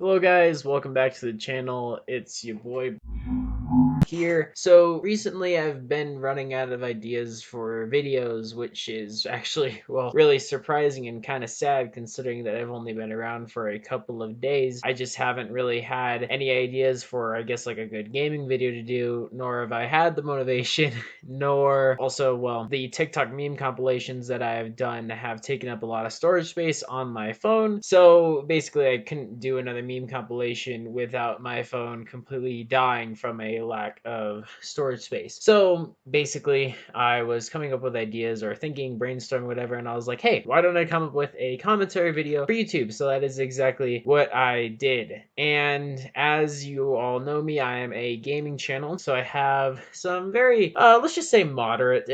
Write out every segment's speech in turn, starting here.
Hello guys, welcome back to the channel. It's your boy here. So recently I've been running out of ideas for videos, which is actually, well, really surprising and kind of sad considering that I've only been around for a couple of days. I just haven't really had any ideas for, I guess, like a good gaming video to do, nor have I had the motivation, nor also, well, the TikTok meme compilations that I've done have taken up a lot of storage space on my phone. So basically I couldn't do another meme compilation without my phone completely dying from a lack of storage space. So basically, I was coming up with ideas or thinking, brainstorming, whatever, and I was like, hey, why don't I come up with a commentary video for YouTube? So that is exactly what I did. And as you all know me, I am a gaming channel, so I have some very, let's just say moderate,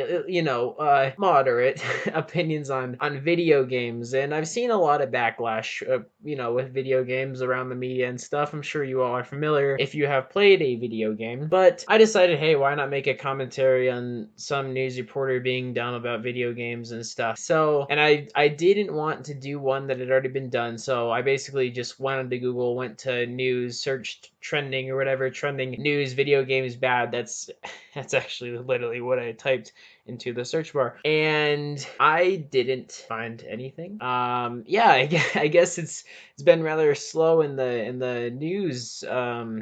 moderate opinions on video games, and I've seen a lot of backlash, with video games around the media and stuff. I'm sure you all are familiar if you have played a video game, but I decided, hey, why not make a commentary on some news reporter being dumb about video games and stuff. So, and I didn't want to do one that had already been done, so I basically just went onto Google, went to news, searched trending or whatever, trending news, video games bad. That's actually literally what I typed into the search bar, and I didn't find anything. Yeah, I guess it's been rather slow in the news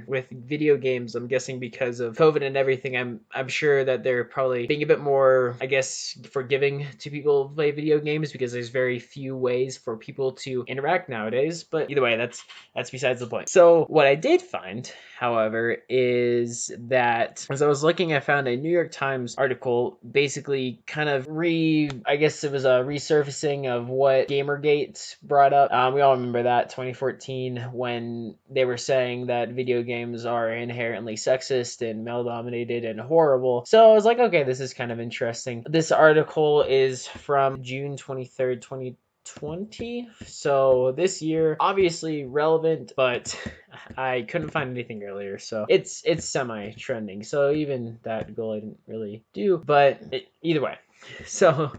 with video games. I'm guessing because of COVID and everything. I'm sure that they're probably being a bit more, I guess, forgiving to people who play video games because there's very few ways for people to interact nowadays. But either way, that's besides the point. So what I did find, however, is that as I was looking, I found a New York Times article basically kind of I guess it was a resurfacing of what Gamergate brought up. We all remember that 2014 when they were saying that video games are inherently sexist and male dominated and horrible. So I was like, okay, this is kind of interesting. This article is from June 23rd, 2020, so this year, obviously relevant, but I couldn't find anything earlier, so it's semi-trending, so even that goal I didn't really do, but either way. So,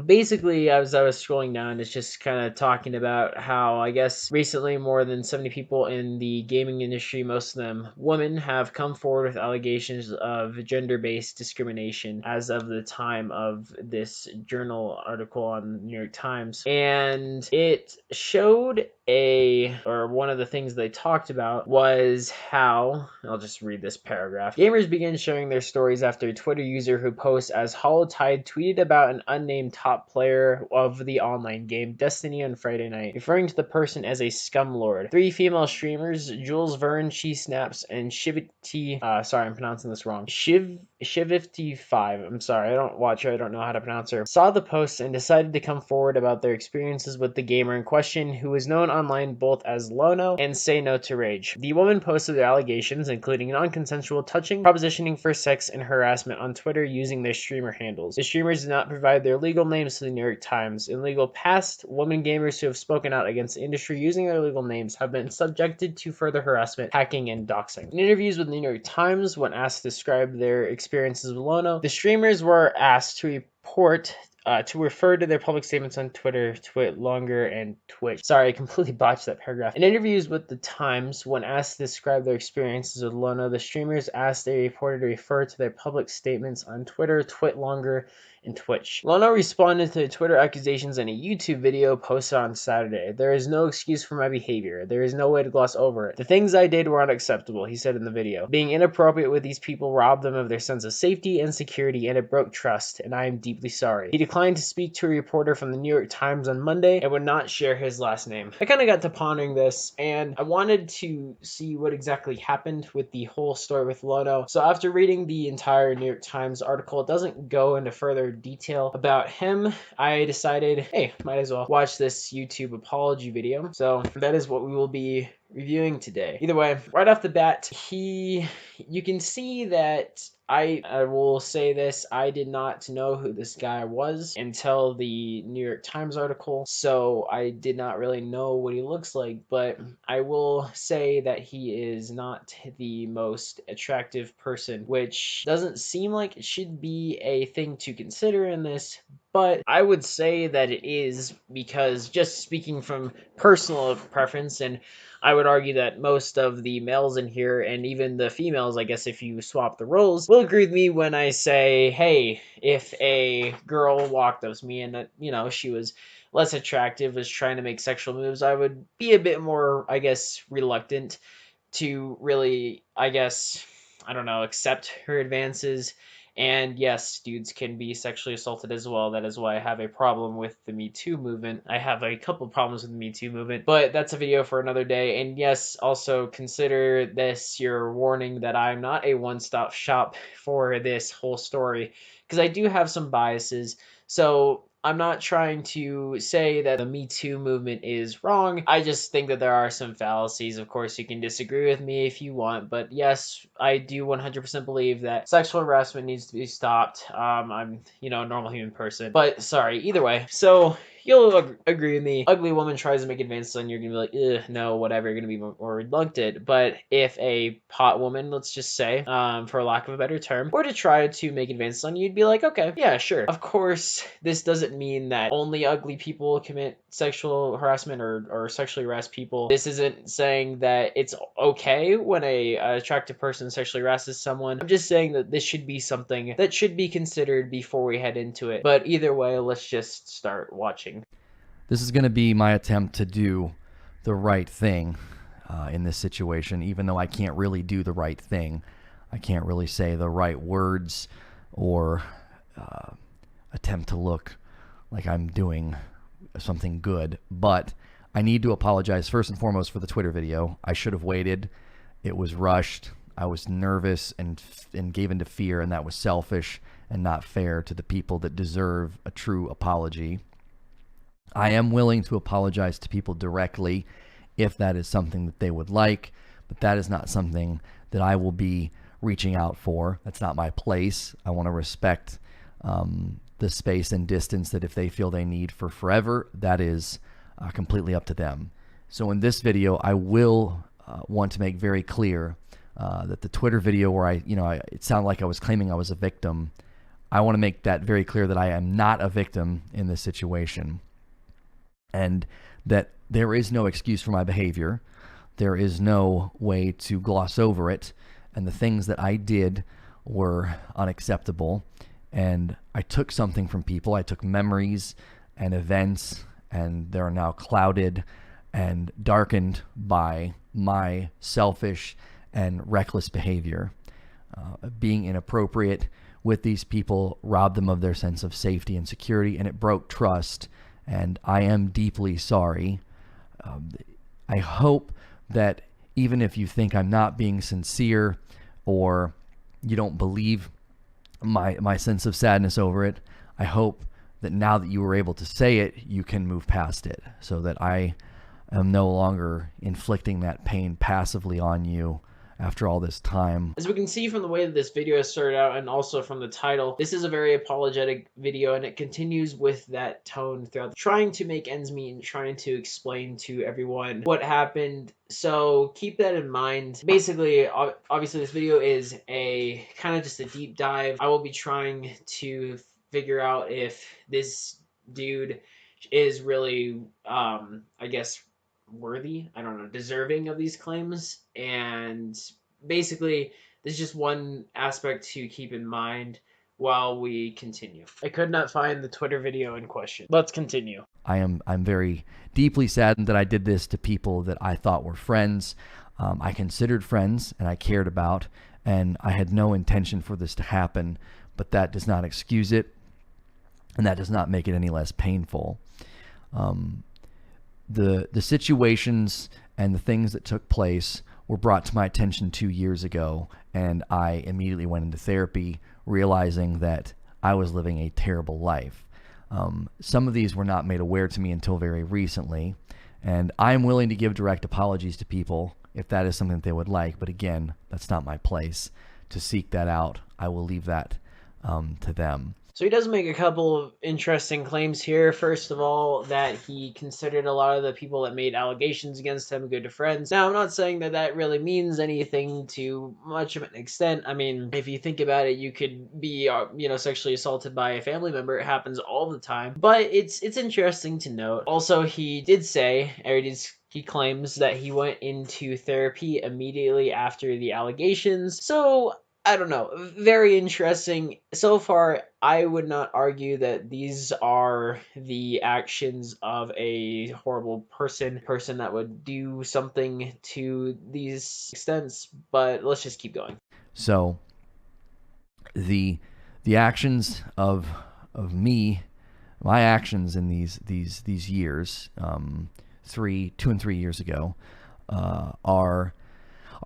basically, as I was scrolling down, it's just kind of talking about how, I guess, recently more than 70 people in the gaming industry, most of them women, have come forward with allegations of gender-based discrimination as of the time of this journal article on the New York Times. And it showed one of the things they talked about was how, I'll just read this paragraph. Gamers began sharing their stories after a Twitter user who posts as HoloTide tweeted about an unnamed top player of the online game Destiny on Friday night, referring to the person as a scumlord. 3 female streamers, Jules Verne, She Snaps, and Shivity, sorry, I'm pronouncing this wrong. Shivity5, I'm sorry, I don't watch her, I don't know how to pronounce her, saw the post and decided to come forward about their experiences with the gamer in question, who is known online both as Lono and Say No to Rage. The woman posted their allegations, including non-consensual touching, propositioning for sex, and harassment on Twitter using their streamer handles. The streamers did not provide their legal names to the New York Times. In legal past, women gamers who have spoken out against the industry using their legal names have been subjected to further harassment, hacking, and doxing. In interviews with the New York Times, when asked to describe their experiences with Lono, the streamers were asked to refer to their public statements on Twitter, TwitLonger, and Twitch. Sorry, I completely botched that paragraph. In interviews with the Times, when asked to describe their experiences with Lono, the streamers asked a reporter to refer to their public statements on Twitter, TwitLonger, and Twitch. Lono responded to the Twitter accusations in a YouTube video posted on Saturday. "There is no excuse for my behavior. There is no way to gloss over it. The things I did were unacceptable," he said in the video. "Being inappropriate with these people robbed them of their sense of safety and security, and it broke trust, and I am deeply sorry." He declined to speak to a reporter from the New York Times on Monday and would not share his last name. I kind of got to pondering this, and I wanted to see what exactly happened with the whole story with Lono. So after reading the entire New York Times article, it doesn't go into further detail about him. I decided, hey, might as well watch this YouTube apology video. So that is what we will be reviewing today. Either way, right off the bat, you can see that I will say this, I did not know who this guy was until the New York Times article, so I did not really know what he looks like, but I will say that he is not the most attractive person, which doesn't seem like it should be a thing to consider in this, but I would say that it is because, just speaking from personal preference, and I would argue that most of the males in here, and even the females, I guess if you swap the roles, will agree with me when I say, hey, if a girl walked up to me and, she was less attractive, was trying to make sexual moves, I would be a bit more, I guess, reluctant to really, I guess, I don't know, accept her advances. And yes, dudes can be sexually assaulted as well. That is why I have a problem with the Me Too movement. I have a couple problems with the Me Too movement, but that's a video for another day. And yes, also consider this your warning that I'm not a one-stop shop for this whole story, because I do have some biases. So I'm not trying to say that the Me Too movement is wrong. I just think that there are some fallacies. Of course, you can disagree with me if you want, but yes, I do 100% believe that sexual harassment needs to be stopped. I'm, a normal human person, but sorry, either way. So you'll agree with me. Ugly woman tries to make advances on you, you're gonna be like, ugh, no, whatever. You're gonna be more reluctant. But if a hot woman, let's just say, for lack of a better term, were to try to make advances on you, you'd be like, okay, yeah, sure. Of course, this doesn't mean that only ugly people commit sexual harassment or sexually harass people. This isn't saying that it's okay when a attractive person sexually harasses someone. I'm just saying that this should be something that should be considered before we head into it. But either way, let's just start watching. This is going to be my attempt to do the right thing in this situation, even though I can't really do the right thing. I can't really say the right words or attempt to look like I'm doing something good, but I need to apologize first and foremost for the Twitter video. I should have waited. It was rushed. I was nervous and gave into fear, and that was selfish and not fair to the people that deserve a true apology. I am willing to apologize to people directly if that is something that they would like, but that is not something that I will be reaching out for. That's not my place. I want to respect the space and distance that if they feel they need for forever, that is completely up to them. So in this video, I will want to make very clear that the Twitter video where it sounded like I was claiming I was a victim, I want to make that very clear that I am not a victim in this situation, and that there is no excuse for my behavior. There is no way to gloss over it, and the things that I did were unacceptable. And I took something from people. I took memories and events, and they're now clouded and darkened by my selfish and reckless behavior. Being inappropriate with these people robbed them of their sense of safety and security, and it broke trust. And I am deeply sorry. I hope that even if you think I'm not being sincere or you don't believe my sense of sadness over it, I hope that now that you were able to say it, you can move past it so that I am no longer inflicting that pain passively on you after all this time. As we can see from the way that this video has started out, and also from the title, this is a very apologetic video, and it continues with that tone throughout, trying to make ends meet and trying to explain to everyone what happened. So keep that in mind. Basically, obviously this video is a kind of just a deep dive. I will be trying to figure out if this dude is really, I guess, worthy, I don't know, deserving of these claims. And basically, there's just one aspect to keep in mind while we continue. I could not find the Twitter video in question. Let's continue. I'm very deeply saddened that I did this to people that I thought were friends. I considered friends and I cared about, and I had no intention for this to happen, but that does not excuse it, and that does not make it any less painful. The situations and the things that took place were brought to my attention 2 years ago, and I immediately went into therapy, realizing that I was living a terrible life. Some of these were not made aware to me until very recently, and I'm willing to give direct apologies to people if that is something that they would like, but again, that's not my place to seek that out. I will leave that to them. So he does make a couple of interesting claims here. First of all, that he considered a lot of the people that made allegations against him good friends. Now, I'm not saying that that really means anything to much of an extent. I mean, if you think about it, you could be, sexually assaulted by a family member. It happens all the time. But it's interesting to note. Also, he did say, he claims that he went into therapy immediately after the allegations. So I don't know. Very interesting. So far, I would not argue that these are the actions of a horrible person that would do something to these extents, but let's just keep going. So the actions of me, my actions in these years, 2 and 3 years ago, are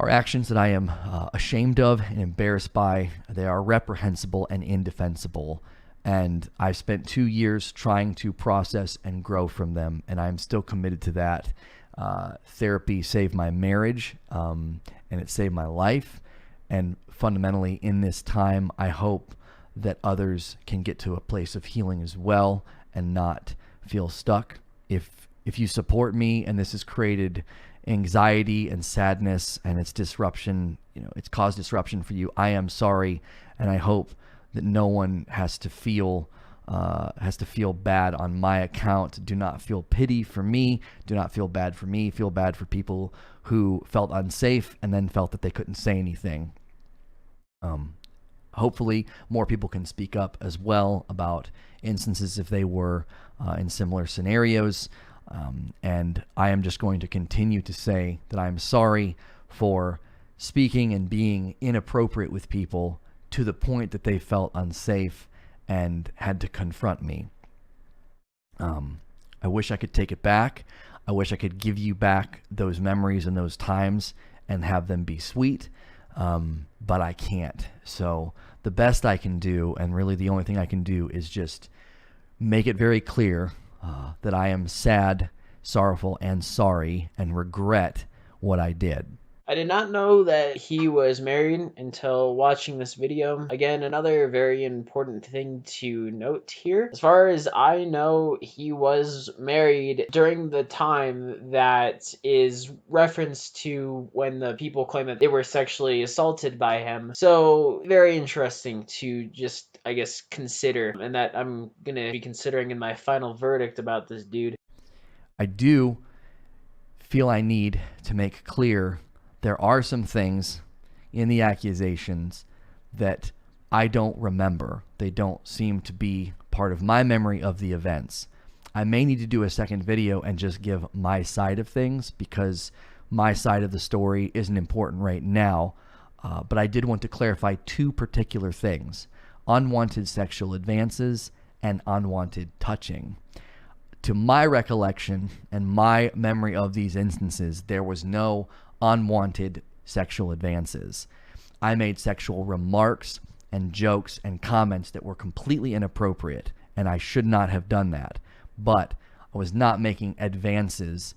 actions that I am ashamed of and embarrassed by. They are reprehensible and indefensible. And I've spent 2 years trying to process and grow from them, and I'm still committed to that. Therapy saved my marriage, and it saved my life. And fundamentally, in this time, I hope that others can get to a place of healing as well and not feel stuck. If you support me and this has created anxiety and sadness and it's disruption, it's caused disruption for you, I am sorry, and I hope that no one has to feel bad on my account. Do not feel pity for me. Do not feel bad for me. Feel bad for people who felt unsafe and then felt that they couldn't say anything. Hopefully more people can speak up as well about instances if they were in similar scenarios. And I am just going to continue to say that I'm sorry for speaking and being inappropriate with people to the point that they felt unsafe and had to confront me. I wish I could take it back. I wish I could give you back those memories and those times and have them be sweet, but I can't. So the best I can do, and really the only thing I can do, is just make it very clear that I am sad, sorrowful, and sorry, and regret what I did. I did not know that he was married until watching this video. Again, another very important thing to note here. As far as I know, he was married during the time that is referenced to when the people claim that they were sexually assaulted by him. So, very interesting to just, I guess, consider, and that I'm gonna be considering in my final verdict about this dude. I do feel I need to make clear there are some things in the accusations that I don't remember. They don't seem to be part of my memory of the events. I may need to do a second video and just give my side of things, because my side of the story isn't important right now. But I did want to clarify 2 particular things: unwanted sexual advances and unwanted touching. To my recollection and my memory of these instances, there was no unwanted sexual advances. I made sexual remarks and jokes and comments that were completely inappropriate, and I should not have done that. But I was not making advances.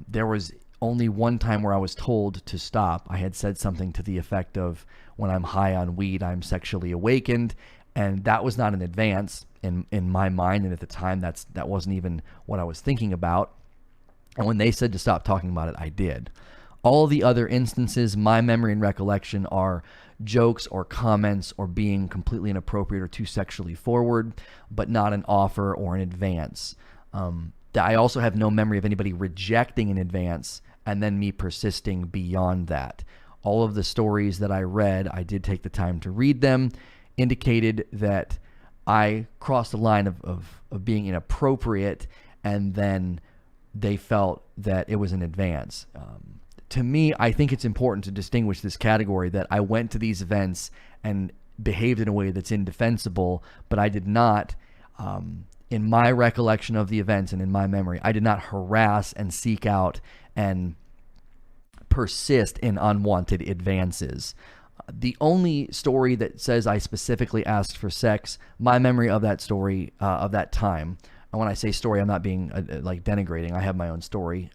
There was only one time where I was told to stop. I had said something to the effect of, when I'm high on weed, I'm sexually awakened, and that was not an advance in my mind, and at the time that wasn't even what I was thinking about. And when they said to stop talking about it, I did. All the other instances, my memory and recollection, are jokes or comments or being completely inappropriate or too sexually forward, but not an offer or an advance. I also have no memory of anybody rejecting an advance and then me persisting beyond that. All of the stories that I read, I did take the time to read them, indicated that I crossed the line of being inappropriate, and then they felt that it was an advance. To me, I think it's important to distinguish this category, that I went to these events and behaved in a way that's indefensible, but I did not, in my recollection of the events and in my memory, I did not harass and seek out and persist in unwanted advances. The only story that says I specifically asked for sex, my memory of that story, of that time, and when I say story, I'm not being like denigrating. I have my own story.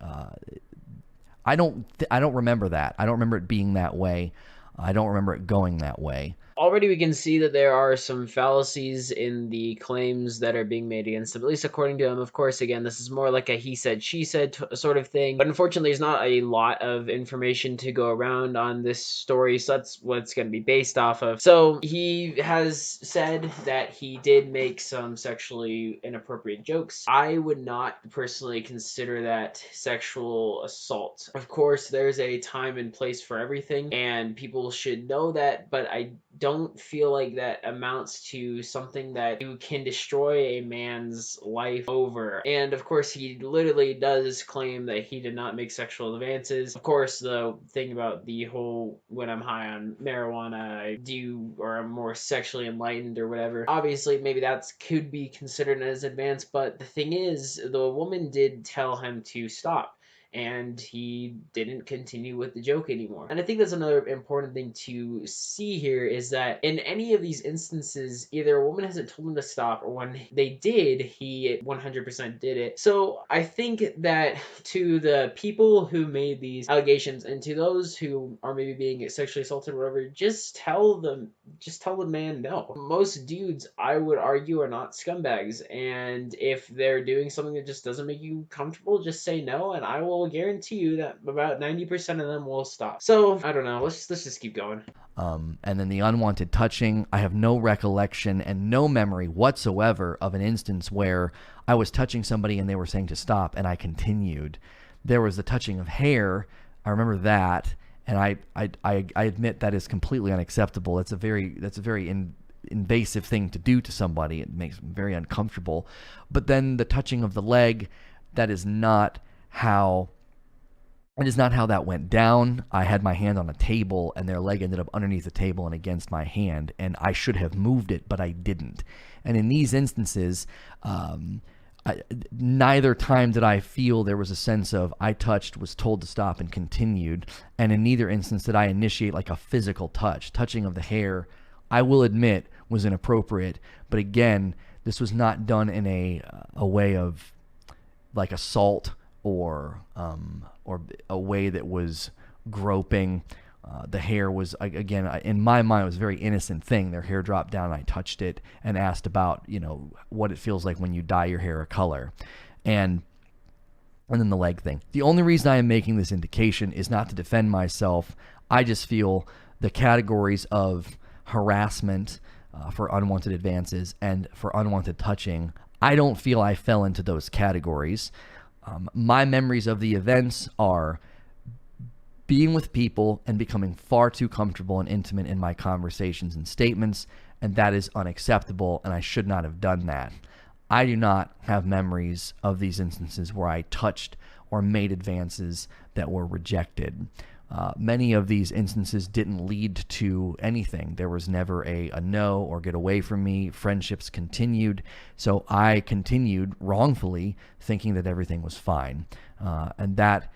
I don't remember that. I don't remember it being that way. I don't remember it going that way. already we can see that there are some fallacies in the claims that are being made against him, at least according to him. Of course, again, this is more like a he said, she said sort of thing, but unfortunately there's not a lot of information to go around on this story, so that's what it's going to be based off of. So he has said that he did make some sexually inappropriate jokes. I would not personally consider that sexual assault. Of course, there's a time and place for everything, and people should know that, but I don't feel like that amounts to something that you can destroy a man's life over. And of course, he literally does claim that he did not make sexual advances. Of course, the thing about the whole when I'm high on marijuana, I do, or I'm more sexually enlightened or whatever, obviously maybe that could be considered as advance, but the thing is, the woman did tell him to stop, and he didn't continue with the joke anymore. And I think that's another important thing to see here, is that in any of these instances, either a woman hasn't told him to stop, or when they did, he 100% did it. So I think that to the people who made these allegations, and to those who are maybe being sexually assaulted or whatever, just tell the man no. Most dudes, I would argue, are not scumbags, and if they're doing something that just doesn't make you comfortable, just say no, and I will guarantee you that about 90% of them will stop. So I don't know, let's just keep going. And then the unwanted touching, I have no recollection and no memory whatsoever of an instance where I was touching somebody and they were saying to stop and I continued. There was the touching of hair. I remember that, and I admit that is completely unacceptable. That's a very invasive thing to do to somebody. It makes them very uncomfortable. But then the touching of the leg, that is not how that went down. I had my hand on a table and their leg ended up underneath the table and against my hand, and I should have moved it, but I didn't. And in these instances, neither time did I feel there was a sense of I touched, was told to stop, and continued. And in neither instance did I initiate like a physical touch. Touching of the hair, I will admit, was inappropriate. But again, this was not done in a way of like assault or a way that was groping. The hair was, again, in my mind, it was a very innocent thing. Their hair dropped down, and I touched it and asked about, what it feels like when you dye your hair a color. And then the leg thing. The only reason I am making this indication is not to defend myself. I just feel the categories of harassment for unwanted advances and for unwanted touching, I don't feel I fell into those categories. My memories of the events are being with people and becoming far too comfortable and intimate in my conversations and statements, and that is unacceptable, and I should not have done that. I do not have memories of these instances where I touched or made advances that were rejected. Many of these instances didn't lead to anything. There was never a no or get away from me. Friendships continued. So I continued wrongfully thinking that everything was fine. And that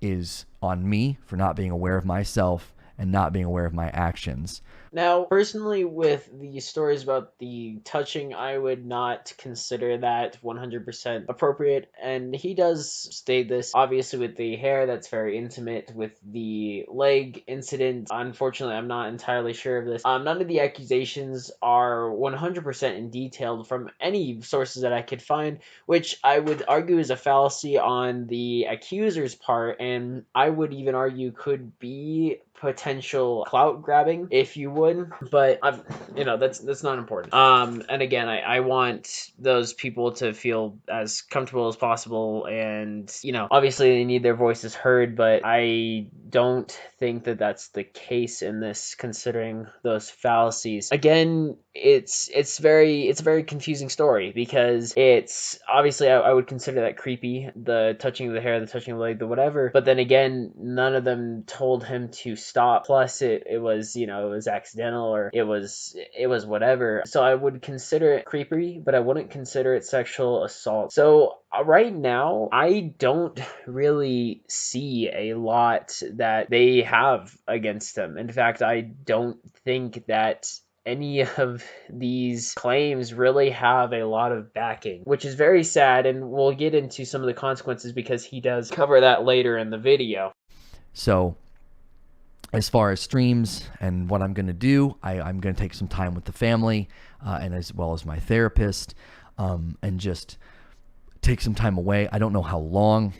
is on me for not being aware of myself and not being aware of my actions. Now, personally, with the stories about the touching, I would not consider that 100% appropriate. And he does state this, obviously, with the hair, that's very intimate. With the leg incident, unfortunately, I'm not entirely sure of this. None of the accusations are 100% in detail from any sources that I could find, which I would argue is a fallacy on the accuser's part, and I would even argue could be potential clout grabbing, if you would, but that's not important. And again, I want those people to feel as comfortable as possible, and obviously they need their voices heard, but I don't think that that's the case in this, considering those fallacies. Again, it's a very confusing story, because it's obviously I would consider that creepy, the touching of the hair, the touching of the leg, the whatever, but then again, none of them told him to stop. Plus it was it was accidental, or it was whatever. So I would consider it creepy, but I wouldn't consider it sexual assault. So right now, I don't really see a lot that they have against him. In fact, I don't think that any of these claims really have a lot of backing, which is very sad, and we'll get into some of the consequences because he does cover that later in the video. So As far as streams and what I'm going to do, I'm going to take some time with the family and as well as my therapist, and just take some time away. I don't know how long.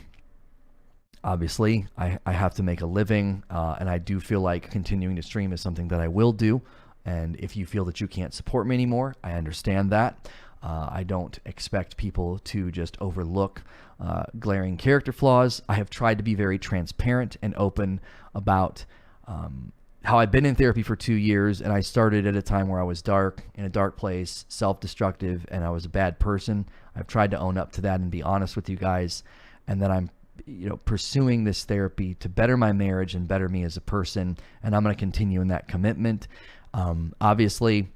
Obviously, I have to make a living, and I do feel like continuing to stream is something that I will do. And if you feel that you can't support me anymore, I understand that. I don't expect people to just overlook glaring character flaws. I have tried to be very transparent and open about how I've been in therapy for 2 years, and I started at a time where I was dark, in a dark place, self-destructive, and I was a bad person. I've tried to own up to that and be honest with you guys, and that I'm pursuing this therapy to better my marriage and better me as a person, and I'm going to continue in that commitment. Obviously,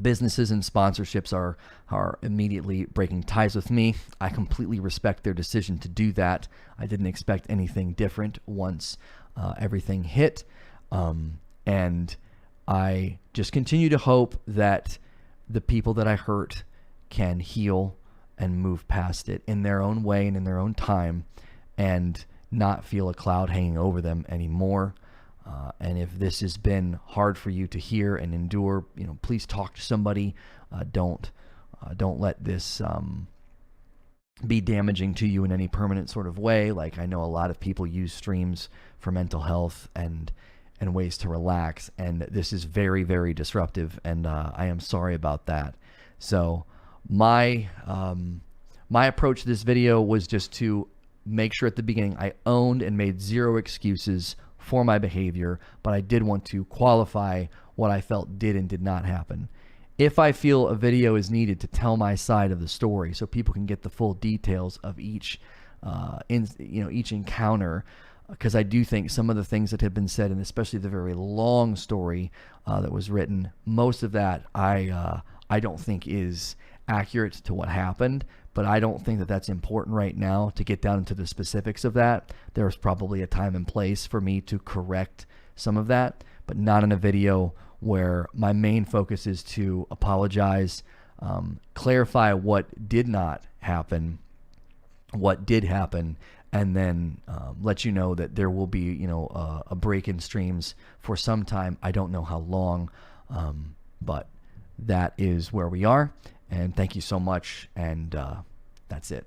businesses and sponsorships are immediately breaking ties with me. I completely respect their decision to do that. I didn't expect anything different once everything hit. And I just continue to hope that the people that I hurt can heal and move past it in their own way and in their own time, and not feel a cloud hanging over them anymore. And if this has been hard for you to hear and endure, please talk to somebody. Don't let this be damaging to you in any permanent sort of way. Like, I know a lot of people use streams for mental health and ways to relax, and this is very, very disruptive, and I am sorry about that. So my approach to this video was just to make sure at the beginning I owned and made zero excuses for my behavior, but I did want to qualify what I felt did and did not happen. If I feel a video is needed to tell my side of the story so people can get the full details of each each encounter, because I do think some of the things that have been said, and especially the very long story that was written, most of that I don't think is accurate to what happened, but I don't think that that's important right now to get down into the specifics of that. There's probably a time and place for me to correct some of that, but not in a video where my main focus is to apologize, clarify what did not happen, what did happen, and then let you know that there will be, a break in streams for some time. I don't know how long, but that is where we are. And thank you so much. And that's it.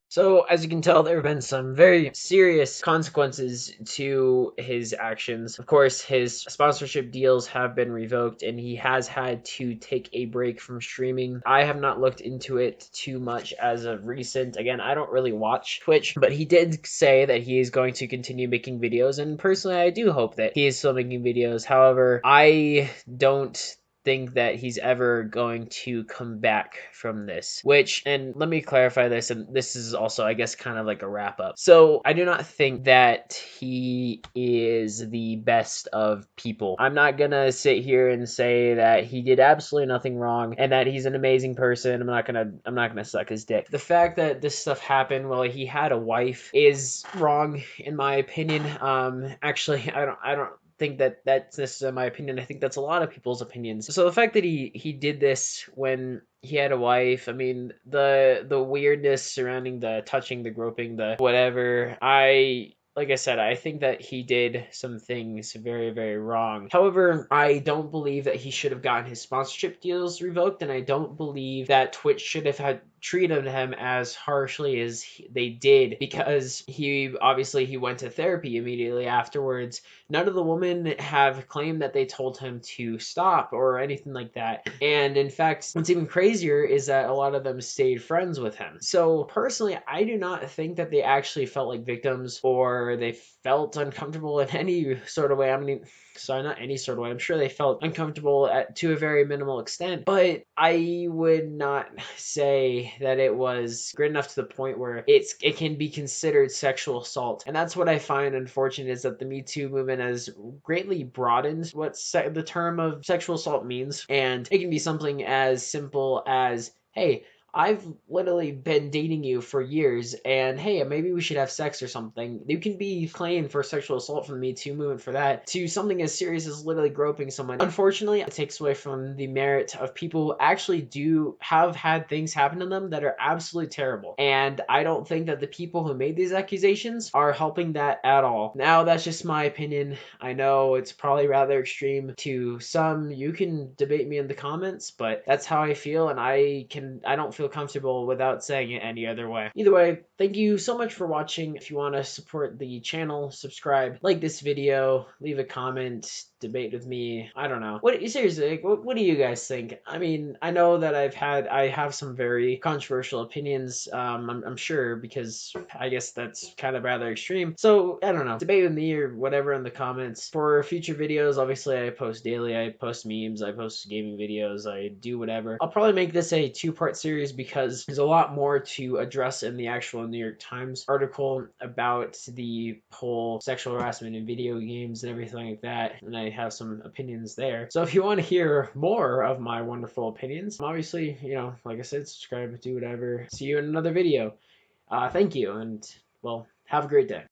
So, as you can tell, there have been some very serious consequences to his actions. Of course, his sponsorship deals have been revoked, and he has had to take a break from streaming. I have not looked into it too much as of recent. Again, I don't really watch Twitch, but he did say that he is going to continue making videos, and personally, I do hope that he is still making videos. However, I don't think that he's ever going to come back from this, and let me clarify this, and this is also, I guess, kind of like a wrap up. So I do not think that he is the best of people. I'm not gonna sit here and say that he did absolutely nothing wrong and that he's an amazing person. I'm not gonna suck his dick. The fact that this stuff happened while he had a wife is wrong, in my opinion. Actually, I don't think that that's necessarily my opinion. I think that's a lot of people's opinions. So the fact that he did this when he had a wife, I mean, the weirdness surrounding the touching, the groping, the whatever, like I said, I think that he did some things very, very wrong. However, I don't believe that he should have gotten his sponsorship deals revoked, and I don't believe that Twitch should have had treated him as harshly as they did, because he went to therapy immediately afterwards. None of the women have claimed that they told him to stop or anything like that. And in fact, what's even crazier is that a lot of them stayed friends with him. So personally, I do not think that they actually felt like victims or they felt uncomfortable in any sort of way. I mean, sorry, not any sort of way. I'm sure they felt uncomfortable to a very minimal extent, but I would not say that it was great enough to the point where it can be considered sexual assault. And that's what I find unfortunate, is that the Me Too movement has greatly broadened what the term of sexual assault means. And it can be something as simple as, hey, I've literally been dating you for years, and hey, maybe we should have sex or something. You can be claimed for sexual assault from the Me Too movement for that, to something as serious as literally groping someone. Unfortunately, it takes away from the merit of people who actually do have had things happen to them that are absolutely terrible. And I don't think that the people who made these accusations are helping that at all. Now, that's just my opinion. I know it's probably rather extreme to some. You can debate me in the comments, but that's how I feel, and I don't feel comfortable without saying it any other way. Either way, thank you so much for watching. If you want to support the channel, subscribe, like this video, leave a comment, debate with me. I don't know. Seriously, like, what do you guys think? I mean, I know that I have some very controversial opinions. I'm sure, because I guess that's kind of rather extreme. So I don't know. Debate with me or whatever in the comments. For future videos, obviously I post daily. I post memes. I post gaming videos. I do whatever. I'll probably make this a two-part series because there's a lot more to address in the actual New York Times article about the whole sexual harassment in video games and everything like that, and I have some opinions there. So if you want to hear more of my wonderful opinions, obviously, like I said, subscribe, do whatever. See you in another video. Thank you, and well, have a great day.